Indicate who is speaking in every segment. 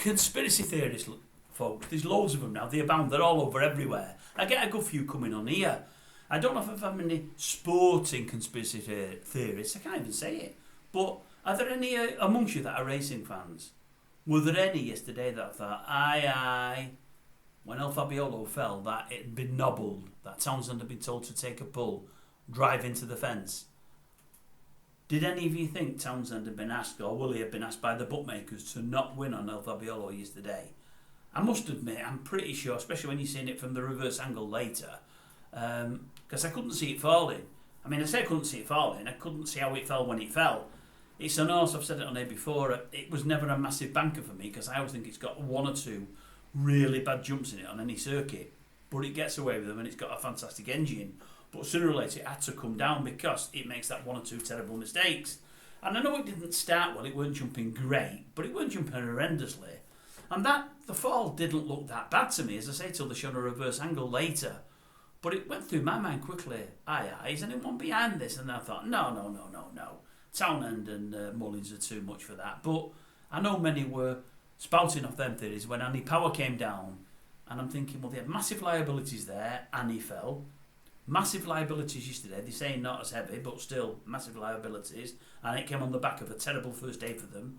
Speaker 1: Conspiracy theorists, folks, there's loads of them now. They abound. They're all over everywhere. I get a good few coming on here. I don't know if I've had many sporting conspiracy theorists. I can't even say it. But are there any amongst you that are racing fans? Were there any yesterday that thought, aye, when El Fabiolo fell, that it had been nobbled, that Townsend had been told to take a pull, drive into the fence? Did any of you think Townsend had been asked, or will he have been asked by the bookmakers, to not win on El Fabiolo yesterday? I must admit, I'm pretty sure, especially when you're seeing it from the reverse angle later, because I couldn't see it falling. I mean, I say I couldn't see it falling, I couldn't see how it fell when it fell. It's an horse, I've said it on here before, it was never a massive banker for me, because I always think it's got one or two really bad jumps in it on any circuit, but it gets away with them and it's got a fantastic engine. But sooner or later it had to come down because it makes that one or two terrible mistakes. And I know it didn't start well, it weren't jumping great, but it weren't jumping horrendously. And the fall didn't look that bad to me, as I say, till they showed a reverse angle later. But it went through my mind quickly, is anyone behind this? And I thought, no. Townend and Mullins are too much for that. But I know many were spouting off them theories when Annie Power came down. And I'm thinking, well, they had massive liabilities there. Annie fell. Massive liabilities yesterday. They're saying not as heavy, but still massive liabilities. And it came on the back of a terrible first day for them.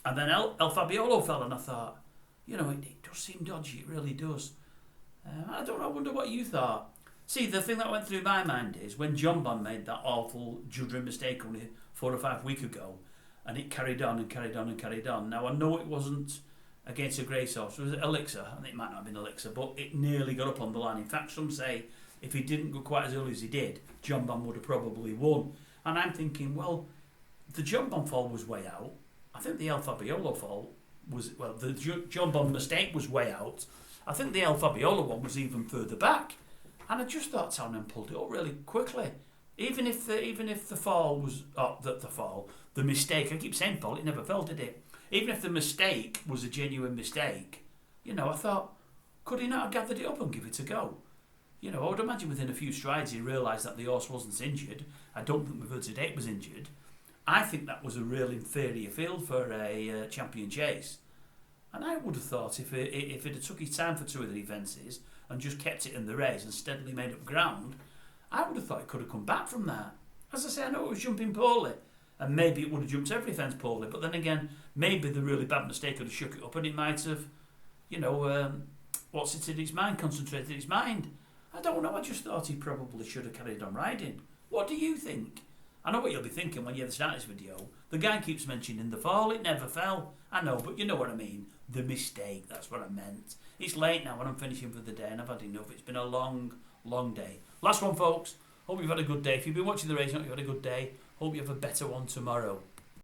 Speaker 1: And then El Fabiolo fell, and I thought, it does seem dodgy. It really does. I don't know. I wonder what you thought. See, the thing that went through my mind is when JONBON made that awful juddering mistake only 4 or 5 weeks ago, and it carried on and carried on and carried on. Now, I know it wasn't against a grey horse. Was it Elixir? I think it might not have been Elixir, but it nearly got up on the line. In fact, some say if he didn't go quite as early as he did, JONBON would have probably won. And I'm thinking, well, the JONBON fall was way out. I think the El Fabiolo fall was, the JONBON mistake was way out. I think the El Fabiolo one was even further back. And I just thought Townend pulled it up really quickly. Even if the fall was the mistake. I keep saying fall, it never fell, did it? Even if the mistake was a genuine mistake, I thought, could he not have gathered it up and give it a go? I would imagine within a few strides he realised that the horse wasn't injured. I don't think we've heard today it was injured. I think that was a real inferior field for a champion chase. And I would have thought if it had took his time for 2 or 3 fences and just kept it in the race and steadily made up ground, I would have thought it could have come back from that. As I say, I know it was jumping poorly, and maybe it would have jumped every fence poorly, but then again, maybe the really bad mistake could have shook it up and it might have, what's it in its mind, concentrated its mind. I don't know, I just thought he probably should have carried on riding. What do you think? I know what you'll be thinking when you start this video. The guy keeps mentioning the fall, it never fell. I know, but you know what I mean. The mistake, that's what I meant. It's late now and I'm finishing for the day and I've had enough. It's been a long, long day. Last one, folks. Hope you've had a good day. If you've been watching the race, hope you've had a good day. Hope you have a better one tomorrow.